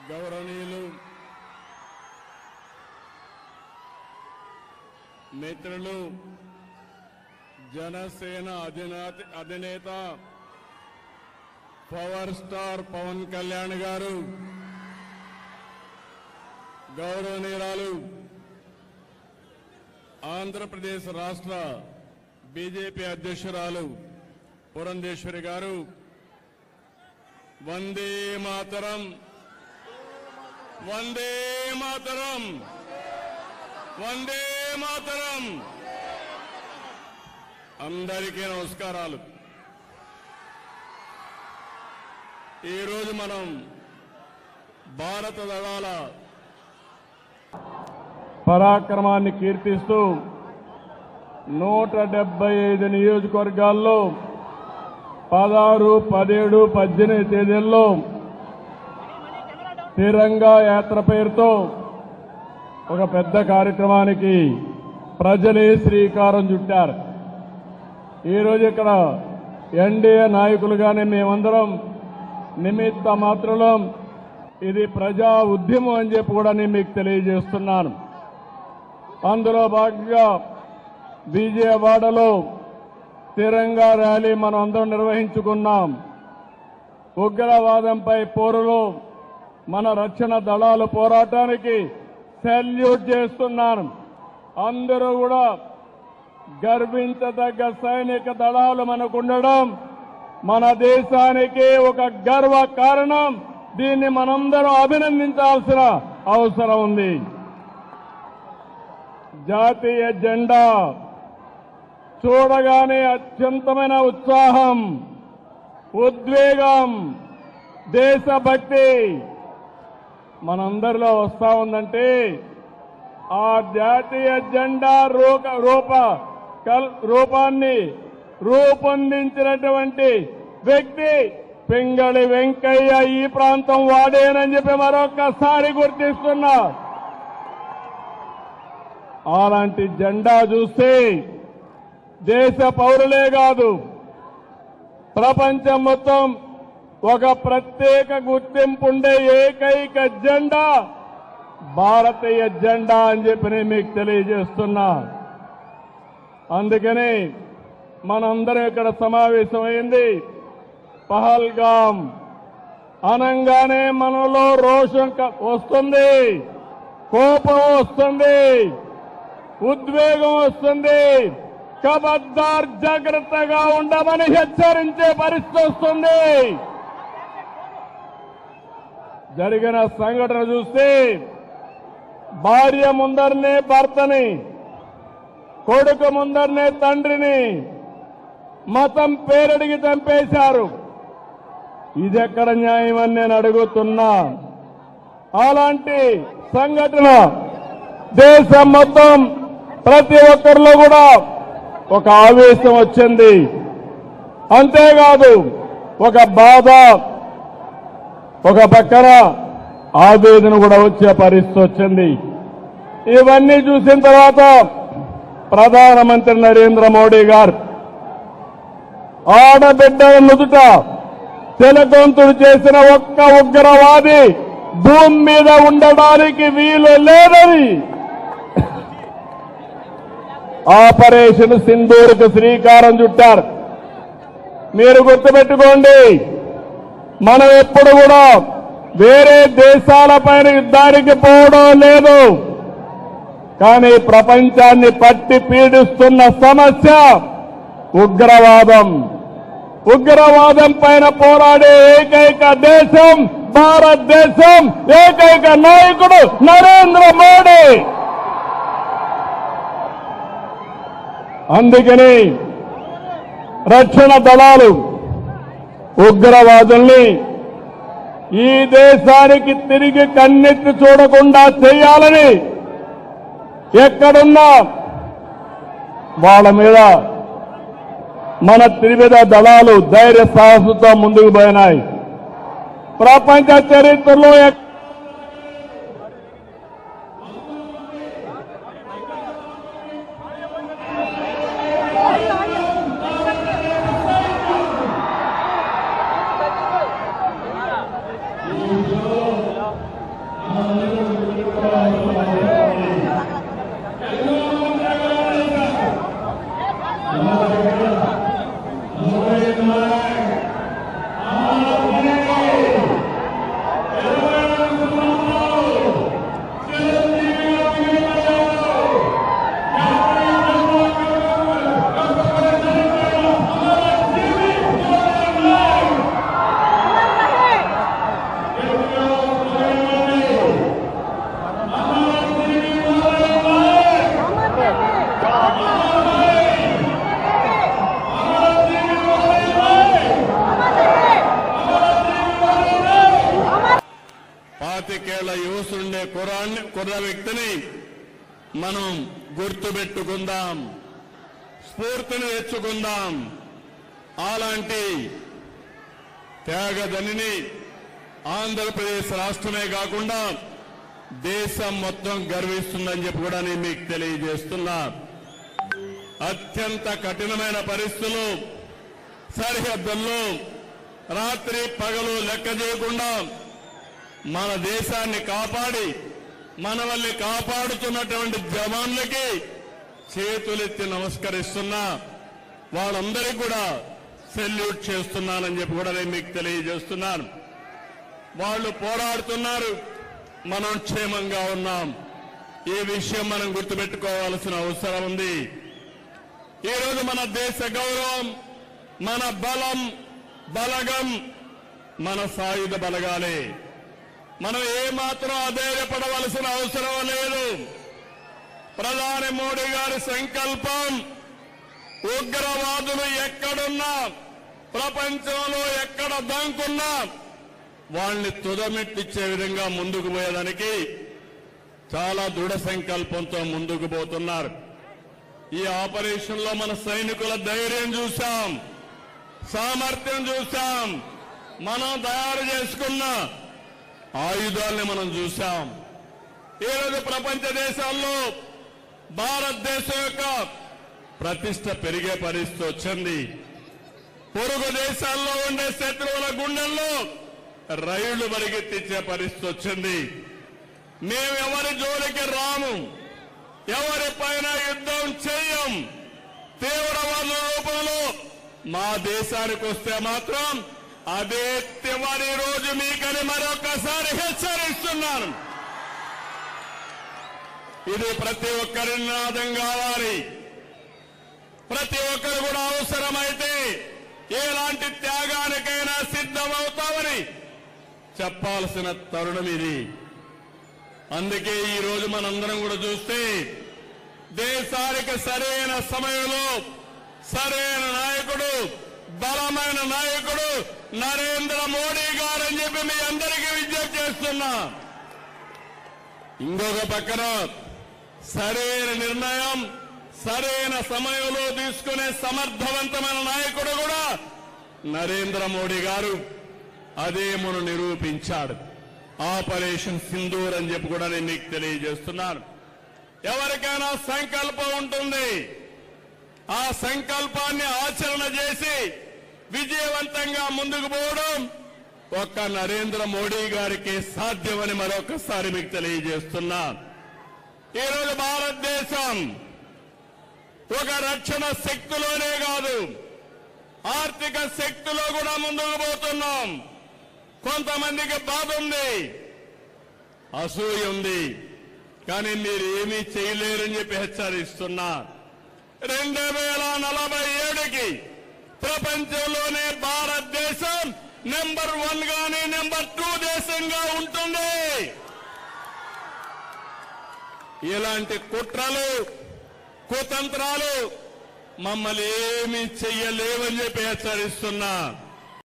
గౌరవనీయులు మిత్రులు జనసేన అధినేత పవర్ స్టార్ పవన్ కళ్యాణ్ గారు, గౌరవనీయురాలు ఆంధ్రప్రదేశ్ రాష్ట్ర బీజేపీ అధ్యక్షురాలు పురంధేశ్వరి గారు, వందే మాతరం, వందే మాతరం, వందే మాతరం. అందరికీ నమస్కారాలు. ఈరోజు మనం భారత దళాల పరాక్రమాన్ని కీర్తిస్తూ 175 నియోజకవర్గాల్లో 16, 17, 18 తేదీల్లో తిరంగా యాత్ర పేరుతో ఒక పెద్ద కార్యక్రమానికి ప్రజలే శ్రీకారం చుట్టారు. ఈరోజు ఇక్కడ ఎన్డీఏ నాయకులుగానే మేమందరం నిమిత్త మాత్రం ఇది ప్రజా ఉద్యమం అని చెప్పి కూడా నేను మీకు తెలియజేస్తున్నాను. అందులో భాగంగా విజయవాడలో తిరంగా ర్యాలీ మనం అందరం నిర్వహించుకున్నాం. ఉగ్రవాదంపై పోరులో మన రక్షణ దళాల పోరాటానికి సెల్యూట్ చేస్తున్నాను. అందరూ కూడా గర్వించదగ్గ సైనిక దళాలు మనకుండడం మన దేశానికి ఒక గర్వ కారణం. దీన్ని మనందరం అభినందించాల్సిన అవసరం ఉంది. జాతీయ జెండా చూడగానే అత్యంతమైన ఉత్సాహం, ఉద్వేగం, దేశభక్తి మనందరిలో వస్తా ఉందంటే ఆ జాతీయ జెండా రూపాన్ని రూపొందించినటువంటి వ్యక్తి పింగళి వెంకయ్య ఈ ప్రాంతం వాడేనని చెప్పి మరొక్కసారి గుర్తిస్తున్నా. అలాంటి జెండా చూస్తే దేశ పౌరులే కాదు, ప్రపంచం మొత్తం ఒక ప్రత్యేక గుర్తింపుండే ఏకైక జెండా భారతీయ జెండా అని చెప్పి నేను మీకు తెలియజేస్తున్నా. అందుకని మనందరం ఇక్కడ సమావేశమైంది. పహల్గాం అనంగానే మనలో రోషం వస్తుంది, కోపం వస్తుంది, ఉద్వేగం వస్తుంది. ఖబర్దార్, జాగ్రత్తగా ఉండమని హెచ్చరించే పరిస్థితి వస్తుంది. జరిగిన సంఘటన చూస్తే భార్య ముందరనే భర్తని, కొడుకు ముందరనే తండ్రిని మతం పేరడికి చంపేశారు. ఇదెక్కడ న్యాయం అని నేను అడుగుతున్నా. అలాంటి సంఘటన దేశం మొత్తం ప్రతి ఒక్కరిలో కూడా ఒక ఆవేశం వచ్చింది. అంతేకాదు ఒక బాధ, ఒక పక్కన ఆవేదన కూడా వచ్చే పరిస్థితి వచ్చింది. ఇవన్నీ చూసిన తర్వాత ప్రధానమంత్రి నరేంద్ర మోడీ గారు ఆడబిడ్డల నుదుట తిలకంతుడు చేసిన ఒక్క ఉగ్రవాది భూమి మీద ఉండడానికి వీలు లేదని ఆపరేషన్ సింధూర్కు శ్రీకారం చుట్టారు. మీరు గుర్తుపెట్టుకోండి, మనం ఎప్పుడు కూడా వేరే దేశాలపైన యుద్ధానికి పోవడం లేదు. కానీ ప్రపంచాన్ని పట్టి పీడిస్తున్న సమస్య ఉగ్రవాదం. ఉగ్రవాదం పైన పోరాడే ఏకైక దేశం భారతదేశం, ఏకైక నాయకుడు నరేంద్ర మోడీ. అందుకని రక్షణ దళాలు ఉగ్రవాదుల్ని ఈ దేశానికి తిరిగి కన్నెత్తి చూడకుండా చేయాలని ఎక్కడున్నా వాళ్ళ మీద మన త్రివిధ దళాలు ధైర్య సాహసంతో ముందుకు పోయినాయి. ప్రపంచ చరిత్రలో కుర్ర వ్యక్తిని మనం గుర్తుపెట్టుకుందాం, స్ఫూర్తిని తెచ్చుకుందాం. అలాంటి త్యాగదనిని ఆంధ్రప్రదేశ్ రాష్ట్రమే కాకుండా దేశం మొత్తం గర్విస్తుందని చెప్పి కూడా నేను మీకు తెలియజేస్తున్నా. అత్యంత కఠినమైన పరిస్థితులు, సరిహద్దుల్లో రాత్రి పగలు లెక్క చేయకుండా మన దేశాన్ని కాపాడి మనల్ని కాపాడుతున్నటువంటి జవాన్లకి చేతులెత్తి నమస్కరిస్తున్నా. వాళ్ళందరికీ కూడా సెల్యూట్ చేస్తున్నానని చెప్పి కూడా నేను మీకు తెలియజేస్తున్నాను. వాళ్ళు పోరాడుతున్నారు, మనం క్షేమంగా ఉన్నాం. ఈ విషయం మనం గుర్తుపెట్టుకోవాల్సిన అవసరం ఉంది. ఈరోజు మన దేశ గౌరవం, మన బలం, బలగం మన సాయుధ బలగాలే. మనం ఏమాత్రం అధైర్యపడవలసిన అవసరం లేదు. ప్రధాని మోడీ గారి సంకల్పం ఉగ్రవాదులు ఎక్కడున్నా, ప్రపంచంలో ఎక్కడ దంకున్నా వాళ్ళని తుదమెట్టిచ్చే విధంగా ముందుకు పోయేదానికి చాలా దృఢ సంకల్పంతో ముందుకు పోతున్నారు. ఈ ఆపరేషన్ లో మన సైనికుల ధైర్యం చూశాం, సామర్థ్యం చూశాం, మనం తయారు చేసుకున్న ఆయుధాల్ని మనం చూశాం. ఈరోజు ప్రపంచ దేశాల్లో భారతదేశం యొక్క ప్రతిష్ట పెరిగే పరిస్థితి వచ్చింది. పొరుగు దేశాల్లో ఉండే శత్రువుల గుండెల్లో రైళ్లు పరిగెత్తించే పరిస్థితి వచ్చింది. మేమెవరి జోలికి రాము, ఎవరిపైన యుద్ధం చేయం. తీవ్రవాద రూపంలో మా దేశానికి వస్తే మాత్రం అదే చివరి రోజు మీకని మరొకసారి హెచ్చరిస్తున్నాను. ఇది ప్రతి ఒక్కరి నినాదం కావాలి. ప్రతి ఒక్కరు కూడా అవసరమైతే ఎలాంటి త్యాగానికైనా సిద్ధమవుతామని చెప్పాల్సిన తరుణం ఇది. అందుకే ఈ రోజు మనందరం కూడా చూస్తే దేశానికి సరైన సమయంలో సరైన నాయకుడు, బలమైన నాయకుడు నరేంద్ర మోడీ గారని చెప్పి మీ అందరికీ విజ్ఞప్తి చేస్తున్నా. ఇంకొక పక్కన సరైన నిర్ణయం సరైన సమయంలో తీసుకునే సమర్థవంతమైన నాయకుడు కూడా నరేంద్ర మోడీ గారు. అదే మనం నిరూపించాడు. ఆపరేషన్ సింధూర్ అని చెప్పి కూడా నేను మీకు తెలియజేస్తున్నాను. ఎవరికైనా సంకల్పం ఉంటుంది, ఆ సంకల్పాన్ని ఆచరణ చేసి విజయవంతంగా ముందుకు పోవడం ఒక్క నరేంద్ర మోడీ గారికి సాధ్యమని మరొకసారి మీకు తెలియజేస్తున్నా. ఈరోజు భారతదేశం ఒక రక్షణ శక్తిలోనే కాదు, ఆర్థిక శక్తిలో కూడా ముందుకు పోతున్నాం. కొంతమందికి బాధ ఉంది, అసూయ ఉంది, కానీ మీరు ఏమీ చేయలేరని చెప్పి హెచ్చరిస్తున్నా. 2047కి ప్రపంచంలోనే భారతదేశం నెంబర్ 1 గానీ నెంబర్ 2 దేశంగా ఉంటుంది. ఇలాంటి కుట్రలు కుతంత్రాలు మమ్మల్ని ఏమీ చెయ్యలేవని చెప్పి హెచ్చరిస్తున్నా.